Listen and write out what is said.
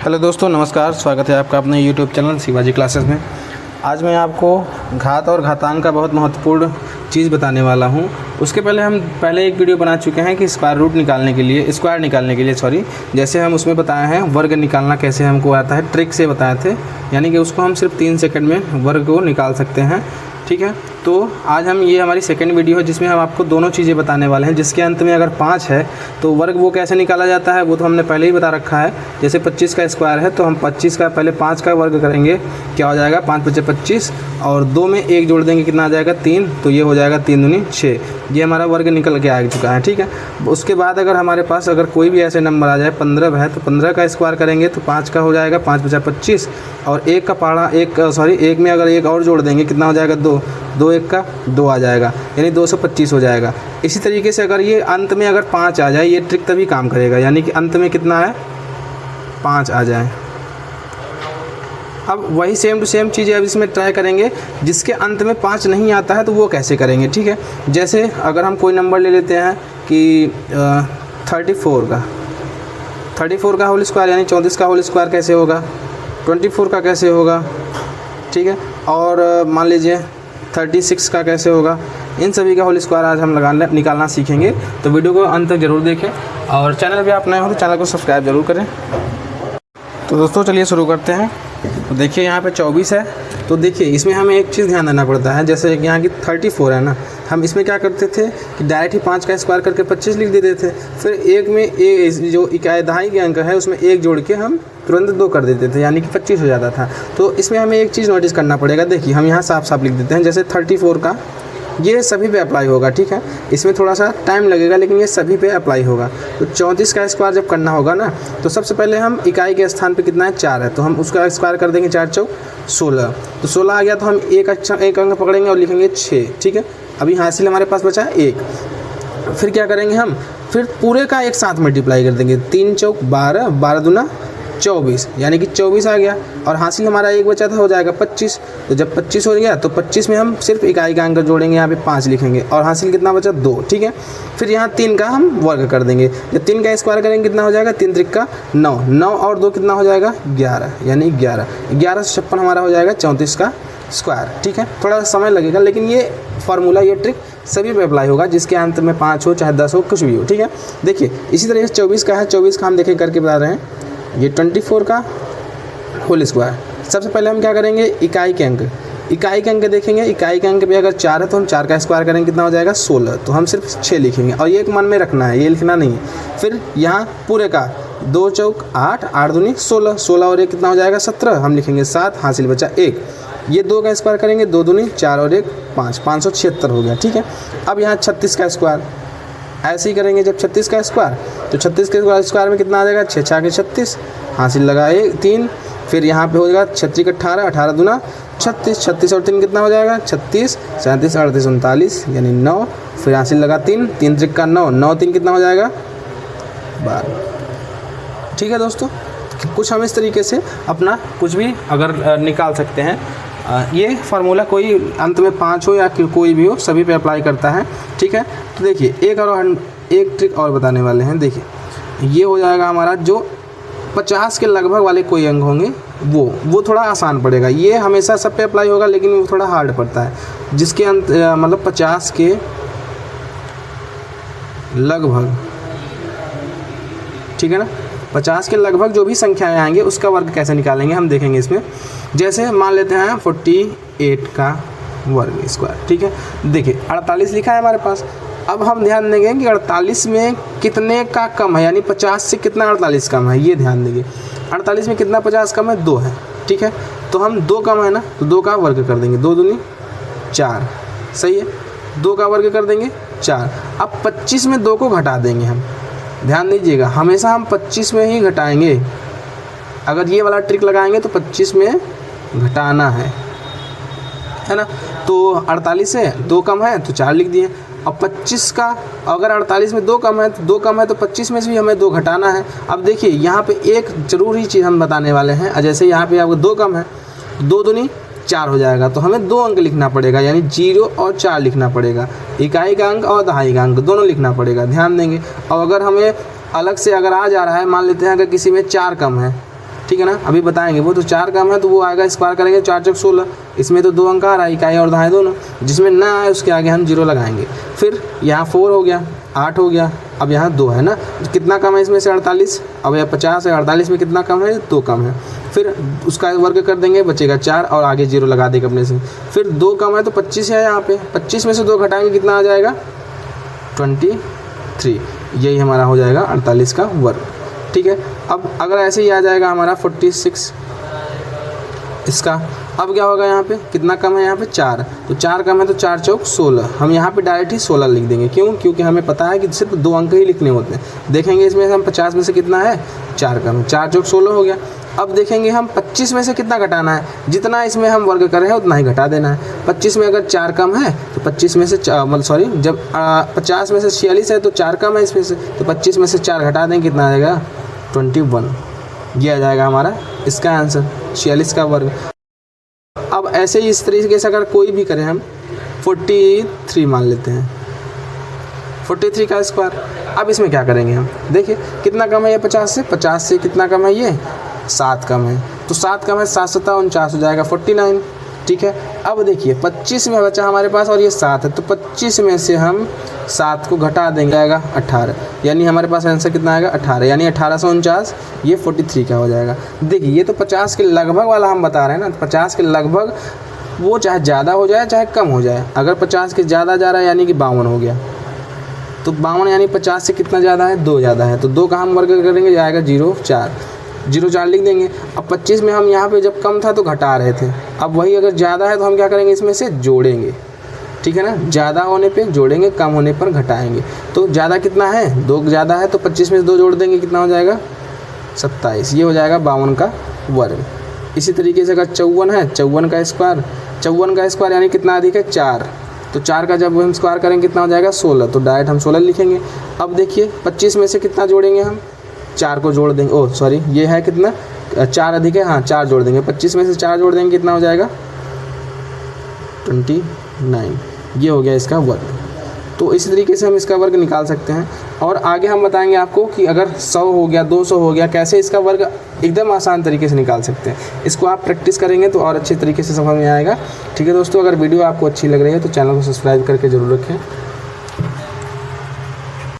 Hello दोस्तों, नमस्कार। स्वागत है आपका अपने यूट्यूब चैनल शिवाजी क्लासेस में। आज मैं आपको घात और घातांक का बहुत महत्वपूर्ण चीज़ बताने वाला हूं। उसके पहले हम एक वीडियो बना चुके हैं कि स्क्वायर निकालने के लिए जैसे हम उसमें बताए हैं वर्ग निकालना कैसे हमको आता है, ट्रिक से बताए थे। यानी कि उसको हम सिर्फ 3 सेकंड में वर्ग को निकाल सकते हैं। ठीक है, तो आज ये हमारी सेकंड वीडियो है जिसमें हम आपको दोनों चीज़ें बताने वाले हैं। जिसके अंत में अगर 5 है तो वर्ग वो कैसे निकाला जाता है वो तो हमने पहले ही बता रखा है। जैसे 25 का स्क्वायर है तो हम 25 का पहले 5 का वर्ग करेंगे, क्या हो जाएगा 5 × 5 = 25, और 2 में 1 जोड़ देंगे, कितना आ जाएगा 3, तो ये हो जाएगा 3 दूनी 6। ये हमारा वर्ग निकल के आ चुका है। ठीक है, उसके बाद अगर हमारे पास अगर कोई भी ऐसे नंबर आ जाए 15 है तो 15 का स्क्वायर करेंगे तो 5 का हो जाएगा 5 × 5 = 25, और 1 का पहाड़ा 1 में अगर 1 और जोड़ देंगे, कितना हो जाएगा 2, 2 1 का 2 आ जाएगा, यानी 225 हो जाएगा। इसी तरीके से अगर ये अंत में अगर 5 आ जाए, ये ट्रिक तभी काम करेगा, यानी कि अंत में कितना है 5 आ जाए। अब वही सेम टू सेम चीज़ें अब इसमें ट्राई करेंगे। जिसके अंत में 5 नहीं आता है तो वो कैसे करेंगे। ठीक है, जैसे अगर हम कोई नंबर ले लेते हैं कि 34 का होल स्क्वायर, यानी 34 का होल स्क्वायर कैसे होगा, 24 का कैसे होगा। ठीक है, और मान लीजिए 36 का कैसे होगा। इन सभी का होल स्क्वायर आज हम निकालना सीखेंगे। तो वीडियो को अंत तक जरूर देखें, और चैनल पे आप नए हो तो चैनल को सब्सक्राइब जरूर करें। तो दोस्तों चलिए शुरू करते हैं। तो देखिए यहाँ पे 24 है, तो देखिए इसमें हमें एक चीज़ ध्यान देना पड़ता है। जैसे यहाँ की 34 है ना, हम इसमें क्या करते थे कि डायरेक्ट ही 5 का स्क्वायर करके 25 लिख देते थे। फिर एक में जो इकाई दहाई के अंक है उसमें 1 जोड़ के हम तुरंत 2 कर देते थे, यानी कि 25 हो जाता था। तो इसमें हमें एक चीज़ नोटिस करना पड़ेगा। देखिए हम यहाँ साफ साफ लिख देते हैं, जैसे 34 का ये सभी पे अप्लाई होगा। ठीक है, इसमें थोड़ा सा टाइम लगेगा लेकिन ये सभी पे अप्लाई होगा। तो 34 का स्क्वायर जब करना होगा ना, तो सबसे पहले हम इकाई के स्थान पे कितना है 4 है, तो हम उसका स्क्वायर कर देंगे 4 × 4 = 16। तो 16 आ गया तो हम एक अंक पकड़ेंगे और लिखेंगे 6। ठीक है, अभी हासिल हमारे पास बचा 1। फिर क्या करेंगे हम, फिर पूरे का एक साथ मल्टीप्लाई कर देंगे, 3 × 4 = 12, 12 दूना 24, यानी कि 24 आ गया। और हासिल हमारा एक बचा था, हो जाएगा 25। तो जब 25 हो गया तो 25 में हम सिर्फ इकाई का अंक जोड़ेंगे, यहाँ पे 5 लिखेंगे, और हासिल कितना बचा 2। ठीक है, फिर यहाँ 3 का हम वर्ग कर देंगे। जब 3 का स्क्वायर करेंगे कितना हो जाएगा 3 × 3 = 9, 9 और 2 कितना हो जाएगा 11, यानी 11 से 56 हमारा हो जाएगा 34 का स्क्वायर। ठीक है, थोड़ा सा समय लगेगा लेकिन ये फार्मूला, ये ट्रिक सभी पे अप्लाई होगा, जिसके अंत में 5 हो चाहे 10 हो, कुछ भी हो। ठीक है, देखिए इसी तरह से 24 का है, 24 का हम देखें करके बता रहे हैं। ये 24 का होल स्क्वायर, सबसे पहले हम क्या करेंगे इकाई के अंक देखेंगे। इकाई के अंक पे अगर 4 है तो हम 4 का स्क्वायर करेंगे, कितना हो जाएगा 16, तो हम सिर्फ 6 लिखेंगे, और ये एक मन में रखना है, ये लिखना नहीं है। फिर यहाँ पूरे का 2 × 4 = 8, 8 दूनी 16, 16 और 1 कितना हो जाएगा 17, हम लिखेंगे 7, हासिल बचा 1। ये 2 का स्क्वायर करेंगे, 2 दूनी 4 और 1 5, 576 हो गया। ठीक है, अब यहाँ 36 का स्क्वायर ऐसे ही करेंगे। जब 36 का स्क्वायर, तो 36 के स्क्वायर में कितना आ जाएगा 6 × 6 = 36, हासिल लगाए 3। फिर यहाँ पे हो जाएगा 36 × 18, 18 दूना 36, 36 और 3 कितना हो जाएगा 36, 37, 38, 39, यानी 9। फिर हासिल लगा 3, 3 × 3 = 9, 9 3 कितना हो जाएगा 12। ठीक है दोस्तों, कुछ हम इस तरीके से अपना कुछ भी अगर निकाल सकते हैं। ये फार्मूला कोई अंत में 5 हो या कोई भी हो, सभी पे अप्लाई करता है। ठीक है, तो देखिए एक ट्रिक और बताने वाले हैं। देखिए ये हो जाएगा हमारा जो 50 के लगभग वाले कोई अंक होंगे वो थोड़ा आसान पड़ेगा। ये हमेशा सब पे अप्लाई होगा लेकिन वो थोड़ा हार्ड पड़ता है। जिसके अंत मतलब 50 के लगभग, ठीक है ना, 50 के लगभग जो भी संख्याएं आएंगे उसका वर्ग कैसे निकालेंगे हम देखेंगे इसमें। जैसे मान लेते हैं 48 का वर्ग स्क्वायर। ठीक है, देखिए 48 लिखा है हमारे पास। अब हम ध्यान देंगे कि 48 में कितने का कम है, यानी 50 से कितना 48 कम है, ये ध्यान देंगे। 48 में कितना 50 कम है 2 है। ठीक है, तो हम 2 कम है ना, तो 2 का वर्ग कर देंगे, 2 दूनी 4, सही है, 2 का वर्ग कर देंगे 4। अब 25 में 2 को घटा देंगे हम, ध्यान दीजिएगा हमेशा हम 25 में ही घटाएंगे। अगर ये वाला ट्रिक लगाएंगे तो 25 में घटाना है ना। तो 48 से 2 कम है तो 4 लिख दिए। अब 25 का अगर 48 में 2 कम है तो 25 में से भी हमें 2 घटाना है। अब देखिए यहाँ पे एक ज़रूरी चीज़ हम बताने वाले हैं। जैसे यहाँ पे आपको 2 कम है, 2 दूनी 4 हो जाएगा, तो हमें 2 अंक लिखना पड़ेगा, यानी 0 और 4 लिखना पड़ेगा। इकाई का अंक और दहाई का अंक दोनों लिखना पड़ेगा, ध्यान देंगे। और अगर हमें अलग से अगर आ जा रहा है, मान लेते हैं अगर किसी में 4 कम है ठीक है ना। अभी बताएंगे, वो तो 4 कम है तो वो आएगा, स्क्वायर करेंगे 4 चौक 16, इसमें तो 2 अंक आ रहा है, इकाई और दहाई दोनों, जिसमें ना आए उसके आगे हम 0 लगाएंगे। फिर यहाँ 4 हो गया, 8 हो गया, अब यहाँ 2 है ना, कितना कम है इसमें से 48, अब यह 50 है, 48 में कितना कम है, 2 कम है। फिर उसका वर्ग कर देंगे, बचेगा 4 और आगे 0 लगा देंगे अपने से। फिर 2 कम है तो 25 है यहाँ पे, 25 में से 2 घटाएंगे कितना आ जाएगा 23, यही हमारा हो जाएगा 48 का वर्ग। ठीक है, अब अगर ऐसे ही आ जाएगा हमारा 46 इसका, अब क्या होगा यहाँ पे कितना कम है, यहाँ पे 4, तो 4 कम है तो 4 चौक 16, हम यहाँ पे डायरेक्ट ही 16 लिख देंगे। क्यों? क्योंकि हमें पता है कि सिर्फ 2 अंक ही लिखने होते हैं। देखेंगे इसमें हम 50 में से कितना है 4 कम है, 4 चौक 16 हो गया। अब देखेंगे हम 25 में से कितना घटाना है, जितना इसमें हम वर्ग कर रहे हैं उतना ही घटा देना है। 25 में अगर 4 कम है तो 25 में से जब 50 में से 46 है तो 4 कम है इसमें से, तो 25 में से 4 घटा देंगे, कितना आ जाएगा 21, ये आ जाएगा हमारा इसका आंसर 46 का वर्ग। अब ऐसे ही इस तरीके से अगर कोई भी करें, हम 43 मान लेते हैं, 43 का स्क्वायर। अब इसमें क्या करेंगे हम, देखिए कितना कम है ये 50 से कितना कम है ये 7 कम है, तो 7 कम है 7 7 49 हो जाएगा 49। ठीक है, अब देखिए 25 में बचा हमारे पास और ये 7 है, तो 25 में से हम 7 को घटा देंगे, आएगा 18, यानी हमारे पास आंसर कितना आएगा 18, यानी 1849 ये 43 का हो जाएगा। देखिए ये तो 50 के लगभग वाला हम बता रहे हैं ना, 50 के लगभग, वो चाहे ज़्यादा हो जाए चाहे कम हो जाए। अगर 50 के ज़्यादा जा रहा है यानी कि 52 हो गया, तो 52 यानी 50 से कितना ज़्यादा है 2 ज़्यादा है, तो 2 का हम वर्ग करेंगे, जाएगा 0,4 लिख देंगे। अब 25 में हम यहाँ पे जब कम था तो घटा रहे थे, अब वही अगर ज़्यादा है तो हम क्या करेंगे, इसमें से जोड़ेंगे। ठीक है ना, ज़्यादा होने पे जोड़ेंगे, कम होने पर घटाएंगे। तो ज़्यादा कितना है 2 ज़्यादा है, तो 25 में से 2 जोड़ देंगे, कितना हो जाएगा 27, ये हो जाएगा 52 का वर्ग। इसी तरीके से अगर 54 है, 54 का स्क्वायर यानी कितना अधिक है 4, तो 4 का जब हम स्क्वायर करेंगे कितना हो जाएगा 16, तो डायरेक्ट हम 16 लिखेंगे। अब देखिए 25 में से कितना जोड़ेंगे हम, 4 को जोड़ देंगे, ओह सॉरी ये है कितना 4 अधिक है, हाँ 4 जोड़ देंगे, 25 में से 4 जोड़ देंगे, कितना हो जाएगा 29, ये हो गया इसका वर्ग। तो इसी तरीके से हम इसका वर्ग निकाल सकते हैं। और आगे हम बताएंगे आपको कि अगर 100 हो गया 200 हो गया, कैसे इसका वर्ग एकदम आसान तरीके से निकाल सकते हैं। इसको आप प्रैक्टिस करेंगे तो और अच्छे तरीके से समझ में आएगा। ठीक है दोस्तों, अगर वीडियो आपको अच्छी लग रही है तो चैनल को सब्सक्राइब करके ज़रूर रखें।